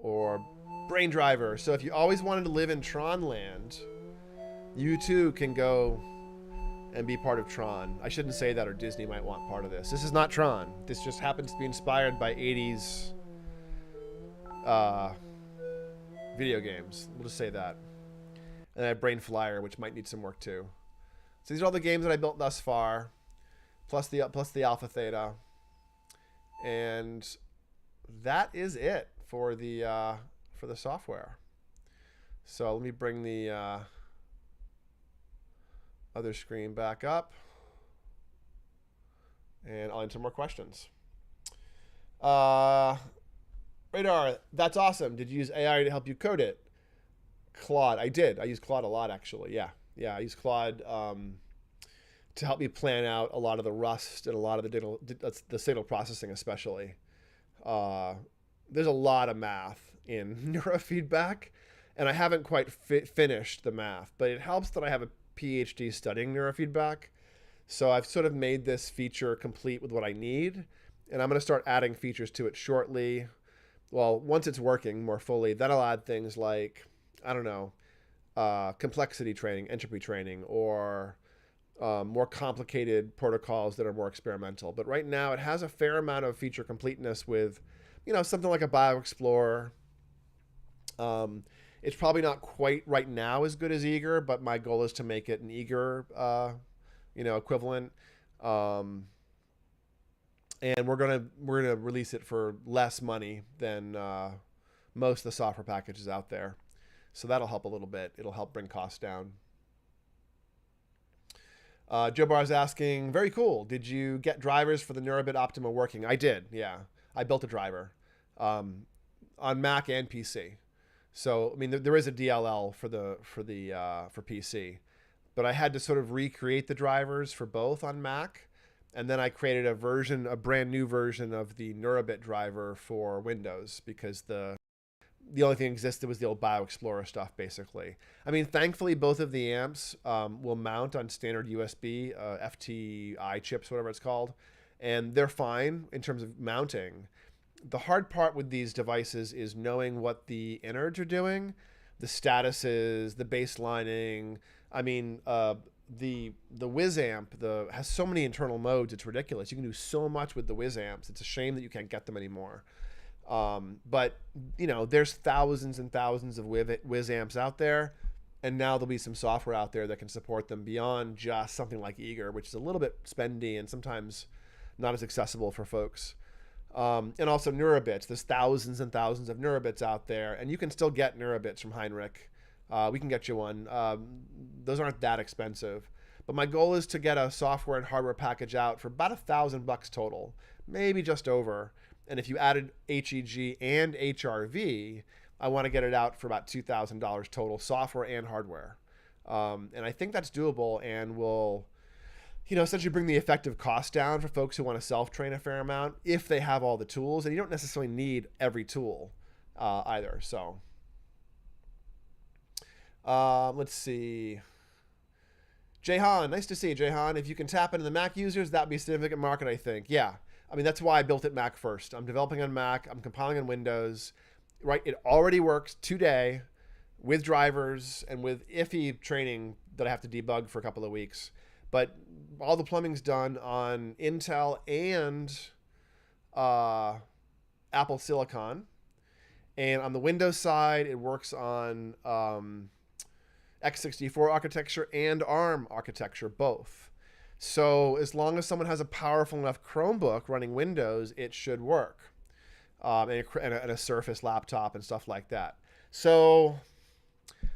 or Brain Driver. So if you always wanted to live in Tron land, you too can go and be part of Tron. I shouldn't say that, or Disney might want part of this. This is not Tron. This just happens to be inspired by 80s video games. We'll just say that. And I have Brain Flyer, which might need some work too. So these are all the games that I built thus far, plus the alpha theta, and that is it for the software. So let me bring the other screen back up, and I'll answer more questions. Radar, that's awesome. Did you use AI to help you code it? Claude, I did. I use Claude a lot, actually. Yeah, I use Claude to help me plan out a lot of the Rust and a lot of the signal processing especially. There's a lot of math in neurofeedback, and I haven't quite finished the math, but it helps that I have a PhD studying neurofeedback. So I've sort of made this feature complete with what I need, and I'm going to start adding features to it shortly. Well, once it's working more fully, then I'll add things like, I don't know, complexity training, entropy training, or more complicated protocols that are more experimental. But right now it has a fair amount of feature completeness with, something like a BioExplorer. It's probably not quite right now as good as Eager, but my goal is to make it an Eager, equivalent. And we're gonna release it for less money than most of the software packages out there. So that'll help a little bit. It'll help bring costs down. Joe Barr is asking, very cool. Did you get drivers for the Neurobit Optima working? I did, yeah. I built a driver on Mac and PC. So, I mean, there is a DLL for PC, but I had to sort of recreate the drivers for both on Mac, and then I created a brand new version of the Neurobit driver for Windows because the only thing that existed was the old BioExplorer stuff, basically. I mean, thankfully, both of the amps will mount on standard USB, FTI chips, whatever it's called, and they're fine in terms of mounting. The hard part with these devices is knowing what the innards are doing, the statuses, the baselining. I mean, the Whiz amp has so many internal modes, it's ridiculous. You can do so much with the Whiz amps. It's a shame that you can't get them anymore. But there's thousands and thousands of Whiz amps out there, and now there'll be some software out there that can support them beyond just something like Eager, which is a little bit spendy and sometimes not as accessible for folks. And also Neurobits. There's thousands and thousands of Neurobits out there, and you can still get Neurobits from Heinrich. We can get you one. Those aren't that expensive. But my goal is to get a software and hardware package out for about $1,000 total, maybe just over. And if you added HEG and HRV, I want to get it out for about $2,000 total, software and hardware. And I think that's doable and will, essentially bring the effective cost down for folks who want to self-train a fair amount if they have all the tools. And you don't necessarily need every tool either. So let's see. Jayhan, nice to see you, Jayhan. If you can tap into the Mac users, that'd be a significant market, I think. Yeah. I mean, that's why I built it Mac first. I'm developing on Mac. I'm compiling on Windows. Right? It already works today with drivers and with iffy training that I have to debug for a couple of weeks. But all the plumbing's done on Intel and Apple Silicon. And on the Windows side, it works on x64 architecture and ARM architecture, both. So as long as someone has a powerful enough Chromebook running Windows, it should work. And a Surface laptop and stuff like that. So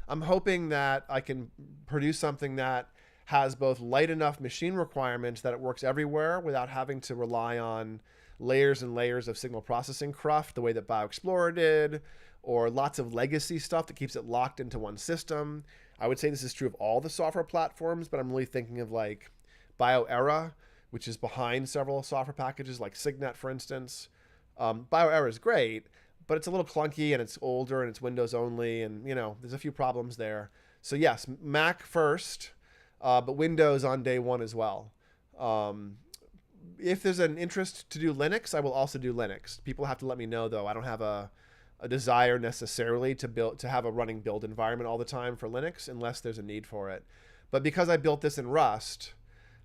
I'm hoping that I can produce something that has both light enough machine requirements that it works everywhere without having to rely on layers and layers of signal processing cruft the way that BioExplorer did, or lots of legacy stuff that keeps it locked into one system. I would say this is true of all the software platforms, but I'm really thinking of like BioEra, which is behind several software packages like Signet, for instance. BioEra is great, but it's a little clunky and it's older and it's Windows only, and there's a few problems there. So yes, Mac first, but Windows on day one as well. If there's an interest to do Linux, I will also do Linux. People have to let me know, though. I don't have a desire necessarily to have a running build environment all the time for Linux unless there's a need for it. But because I built this in Rust,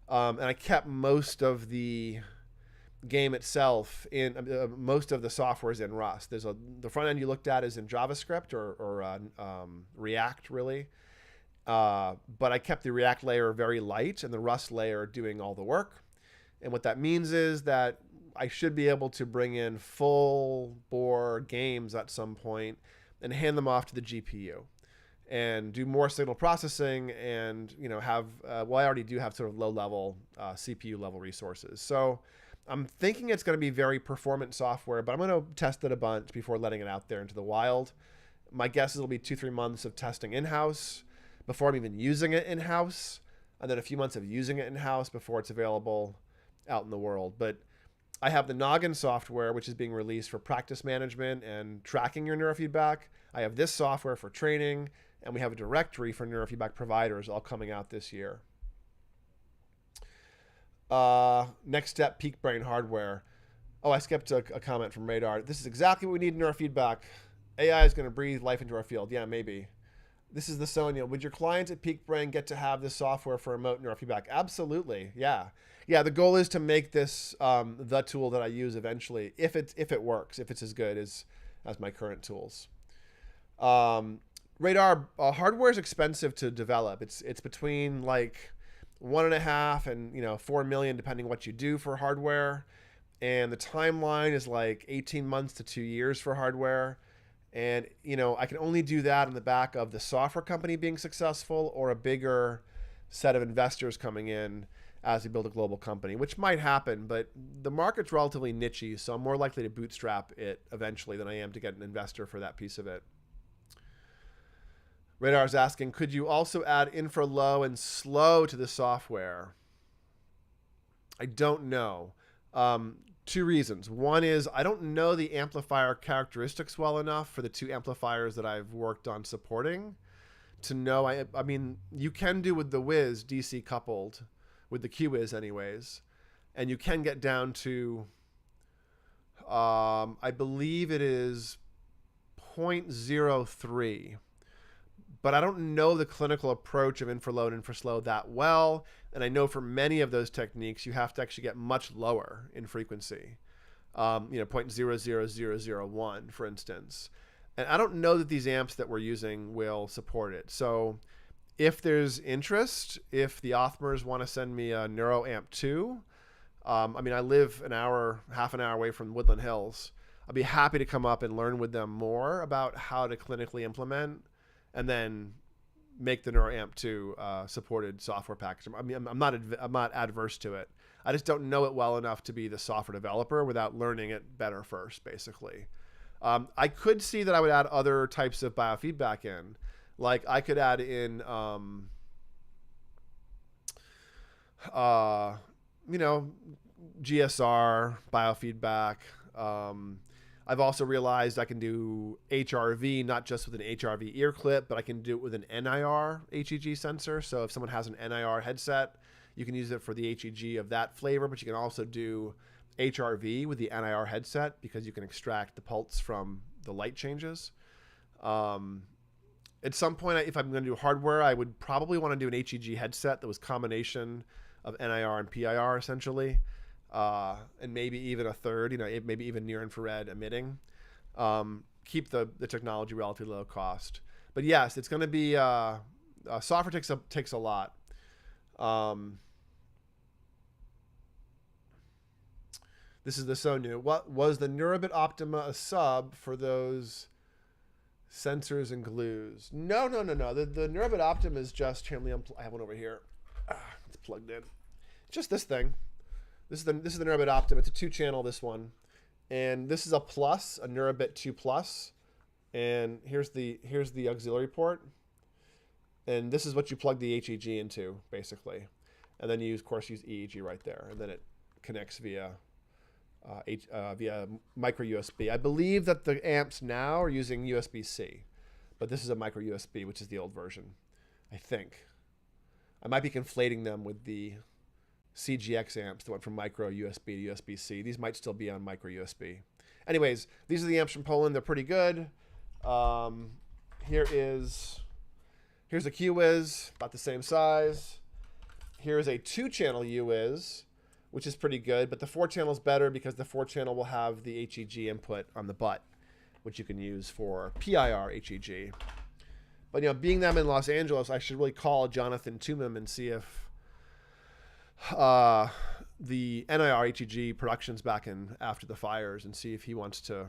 and I kept most of the game itself in most of the software is in Rust. The front end you looked at is in JavaScript or React, really. But I kept the React layer very light and the Rust layer doing all the work. And what that means is that I should be able to bring in full bore games at some point and hand them off to the GPU and do more signal processing and have I already do have sort of low level CPU level resources. So I'm thinking it's going to be very performant software, but I'm going to test it a bunch before letting it out there into the wild. My guess is it'll be 2-3 months of testing in-house before I'm even using it in-house. and then a few months of using it in-house before it's available out in the world. But I have the Noggin software, which is being released for practice management and tracking your neurofeedback. I have this software for training, and we have a directory for neurofeedback providers all coming out this year. Next step, peak brain hardware. Oh, I skipped a comment from Radar. This is exactly what we need in neurofeedback. AI is going to breathe life into our field. Yeah, maybe. This is the Sonia. Would your clients at Peak Brain get to have this software for remote neurofeedback? Absolutely. Yeah. Yeah, the goal is to make this the tool that I use eventually, if it works, if it's as good as my current tools. Radar hardware is expensive to develop. It's between like 1.5 and 4 million depending what you do for hardware, and the timeline is like 18 months to 2 years for hardware. And I can only do that on the back of the software company being successful or a bigger set of investors coming in as we build a global company, which might happen, but the market's relatively niche-y, so I'm more likely to bootstrap it eventually than I am to get an investor for that piece of it. Radar is asking, could you also add infra low and slow to the software? I don't know. 2 reasons. One is I don't know the amplifier characteristics well enough for the 2 amplifiers that I've worked on supporting to know. I mean, you can do with the Wiz DC coupled, with the QWiz anyways, and you can get down to, I believe it is 0.03. But I don't know the clinical approach of infralow and infraslow that well. And I know for many of those techniques, you have to actually get much lower in frequency, 0.00001, for instance. And I don't know that these amps that we're using will support it. So if there's interest, if the Othmers want to send me a NeuroAmp 2, I live half an hour away from Woodland Hills. I'd be happy to come up and learn with them more about how to clinically implement and then make the NeuroAmp 2 supported software package. I mean, I'm not adverse to it. I just don't know it well enough to be the software developer without learning it better first, basically. I could see that I would add other types of biofeedback in. Like I could add in, GSR, biofeedback. I've also realized I can do HRV, not just with an HRV ear clip, but I can do it with an NIR HEG sensor. So if someone has an NIR headset, you can use it for the HEG of that flavor, but you can also do HRV with the NIR headset because you can extract the pulse from the light changes. At some point, if I'm going to do hardware, I would probably want to do an HEG headset that was combination of NIR and PIR essentially. And maybe even a third, maybe even near infrared emitting. Keep the technology relatively low cost. But yes, it's going to be software takes a lot. This is the Sonu. What was the Neurobit Optima a sub for those sensors and glues? No. The Neurobit Optima is just here. I have one over here. It's plugged in. It's just this thing. This is the Neurobit Optima. It's a 2-channel, this one. And this is a plus, a Neurobit 2 Plus. And here's the auxiliary port. And this is what you plug the HEG into, basically. And then you, of course, use EEG right there. And then it connects via micro USB. I believe that the amps now are using USB-C. But this is a micro USB, which is the old version, I think. I might be conflating them with the CGX amps that went from micro USB to USB-C. These might still be on micro USB. Anyways, these are the amps from Poland. They're pretty good. Here's a QWiz, about the same size. Here's a 2-channel UWiz, which is pretty good, but the 4-channel is better because the 4-channel will have the HEG input on the butt, which you can use for PIR HEG. But being them in Los Angeles, I should really call Jonathan Tumim and see if the NIR HEG production's back in after the fires and see if he wants to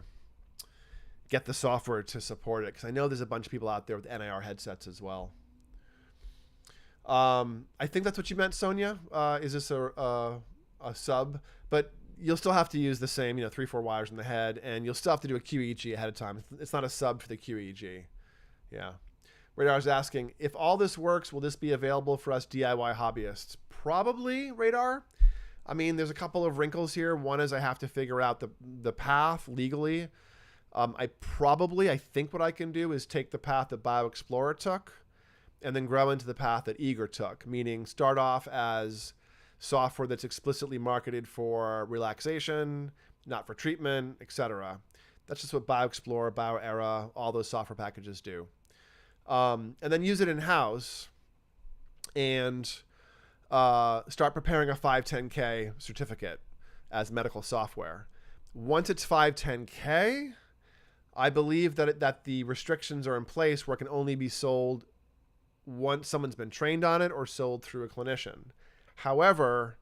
get the software to support it, because I know there's a bunch of people out there with NIR headsets as well. I think that's what you meant, Sonia. Is this a sub? But you'll still have to use the same 3-4 wires in the head, and you'll still have to do a QEEG ahead of time. It's not a sub for the QEEG. Yeah. Radar's asking, if all this works, will this be available for us DIY hobbyists? Probably, Radar. I mean, there's a couple of wrinkles here. One is I have to figure out the path legally. I think what I can do is take the path that BioExplorer took and then grow into the path that Eager took, meaning start off as software that's explicitly marketed for relaxation, not for treatment, etc. That's just what BioExplorer, BioEra, all those software packages do. And then use it in-house and start preparing a 510K certificate as medical software. Once it's 510K, I believe that the restrictions are in place where it can only be sold once someone's been trained on it or sold through a clinician. However,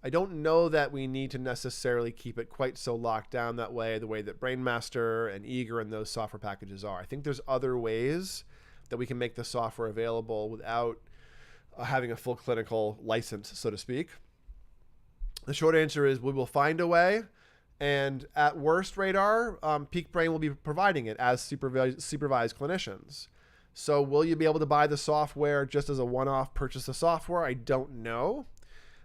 I don't know that we need to necessarily keep it quite so locked down that way, the way that Brainmaster and Eager and those software packages are. I think there's other ways that we can make the software available without having a full clinical license, so to speak. The short answer is we will find a way. And at worst, Radar, Peak Brain will be providing it as supervised clinicians. So will you be able to buy the software just as a one-off purchase of software? I don't know,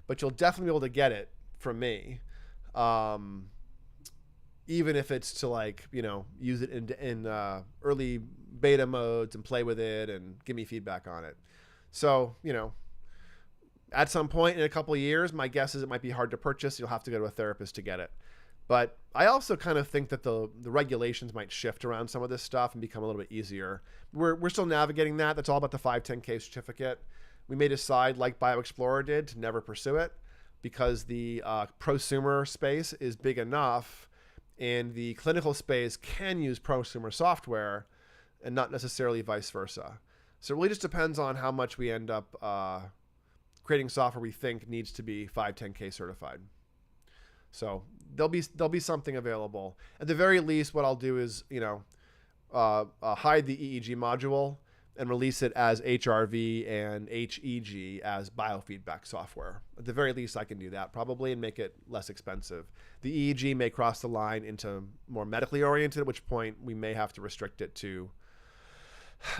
but you'll definitely be able to get it from me, even if it's to, like, you know, use it in early beta modes and play with it and give me feedback on it. So, you know, at some point in a couple of years, my guess is it might be hard to purchase. You'll have to go to a therapist to get it. But I also kind of think that the regulations might shift around some of this stuff and become a little bit easier. We're still navigating that. That's all about the 510K certificate. We may decide, like BioExplorer did, to never pursue it because the prosumer space is big enough and the clinical space can use prosumer software and not necessarily vice versa. So it really just depends on how much we end up creating software we think needs to be 510K certified. So there'll be something available. At the very least, what I'll do is, you know, hide the EEG module and release it as HRV and HEG as biofeedback software. At the very least, I can do that probably and make it less expensive. The EEG may cross the line into more medically oriented, at which point we may have to restrict it to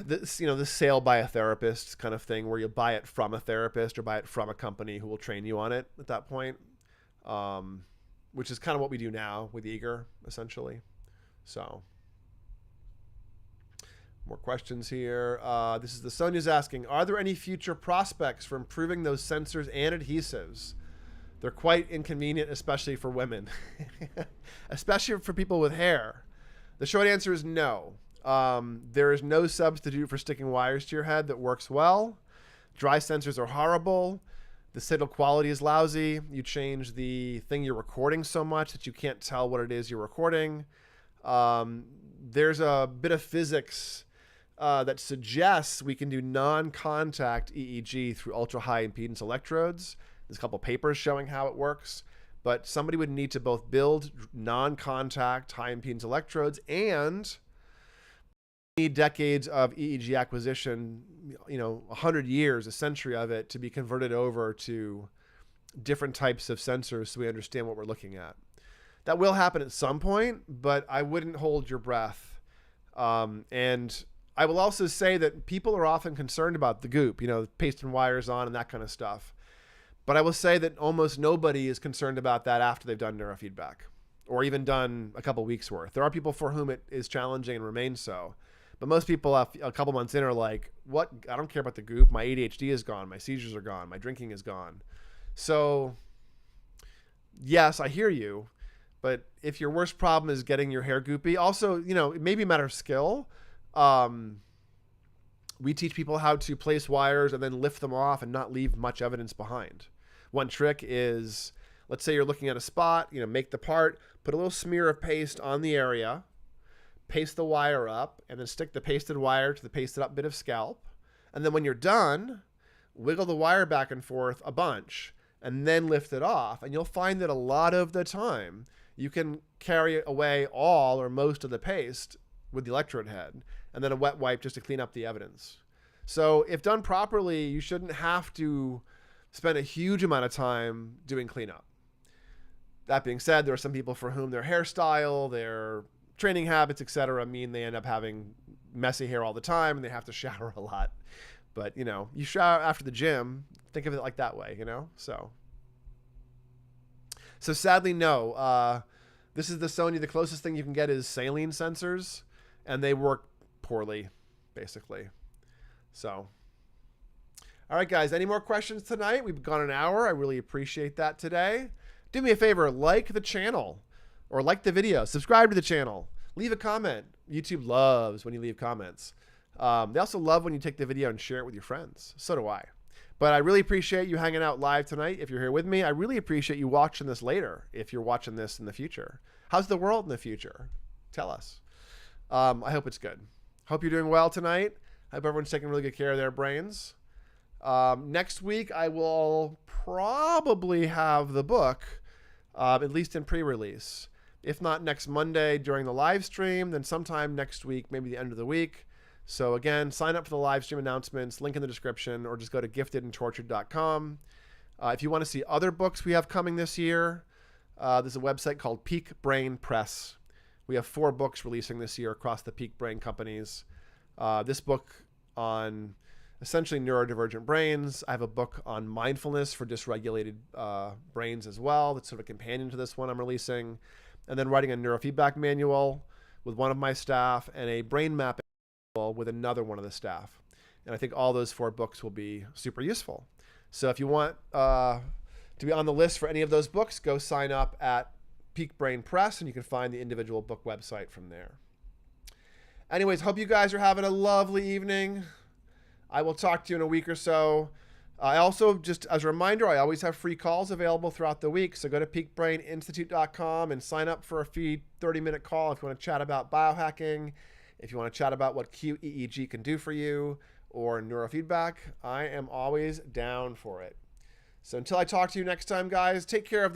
this, you know, this sale by a therapist kind of thing, where you buy it from a therapist or buy it from a company who will train you on it at that point. Which is kind of what we do now with Eager, essentially. So, more questions here. This is the Sonia's asking, are there any future prospects for improving those sensors and adhesives? They're quite inconvenient, especially for women, especially for people with hair. The short answer is no. There is no substitute for sticking wires to your head that works well. Dry sensors are horrible. The signal quality is lousy. You change the thing you're recording so much that you can't tell what it is you're recording. There's a bit of physics that suggests we can do non-contact EEG through ultra-high impedance electrodes. There's a couple papers showing how it works, but somebody would need to both build non-contact high impedance electrodes and need decades of EEG acquisition, you know, 100 years, a century of it, to be converted over to different types of sensors so we understand what we're looking at. That will happen at some point, but I wouldn't hold your breath. And I will also say that people are often concerned about the goop, you know, pasting wires on and that kind of stuff. But I will say that almost nobody is concerned about that after they've done neurofeedback or even done a couple weeks worth. There are people for whom it is challenging and remains so. But most people a couple months in are like, what? I don't care about the goop. My ADHD is gone. My seizures are gone. My drinking is gone. So yes, I hear you. But if your worst problem is getting your hair goopy, also, you know, it may be a matter of skill. We teach people how to place wires and then lift them off and not leave much evidence behind. One trick is, let's say you're looking at a spot, you know, make the part, put a little smear of paste on the area, paste the wire up, and then stick the pasted wire to the pasted up bit of scalp. And then when you're done, wiggle the wire back and forth a bunch and then lift it off. And you'll find that a lot of the time you can carry away all or most of the paste with the electrode head and then a wet wipe just to clean up the evidence. So if done properly, you shouldn't have to spend a huge amount of time doing cleanup. That being said, there are some people for whom their hairstyle, their training habits, etc., mean they end up having messy hair all the time and they have to shower a lot. But, you know, you shower after the gym. Think of it like that way, you know? So sadly, no. This is the Sony. The closest thing you can get is saline sensors, and they work poorly, basically. So, all right, guys. Any more questions tonight? We've gone an hour. I really appreciate that today. Do me a favor. Like the channel or like the video. Subscribe to the channel. Leave a comment. YouTube loves when you leave comments. They also love when you take the video and share it with your friends. So do I. But I really appreciate you hanging out live tonight if you're here with me. I really appreciate you watching this later if you're watching this in the future. How's the world in the future? Tell us. I hope it's good. Hope you're doing well tonight. I hope everyone's taking really good care of their brains. Next week, I will probably have the book, at least in pre-release. If not next Monday during the live stream, then sometime next week, maybe the end of the week. So again, sign up for the live stream announcements, link in the description, or just go to giftedandtortured.com. If you want to see other books we have coming this year, there's a website called Peak Brain Press. We have 4 books releasing this year across the Peak Brain companies. This book on essentially neurodivergent brains. I have a book on mindfulness for dysregulated brains as well. That's sort of a companion to this one I'm releasing. And then writing a neurofeedback manual with one of my staff and a brain map with another one of the staff. And I think all those 4 books will be super useful. So if you want to be on the list for any of those books, go sign up at Peak Brain Press and you can find the individual book website from there. Anyways, hope you guys are having a lovely evening. I will talk to you in a week or so. I also, just as a reminder, I always have free calls available throughout the week. So go to peakbraininstitute.com and sign up for a free 30-minute call if you want to chat about biohacking. If you want to chat about what QEEG can do for you or neurofeedback, I am always down for it. So until I talk to you next time, guys, take care of the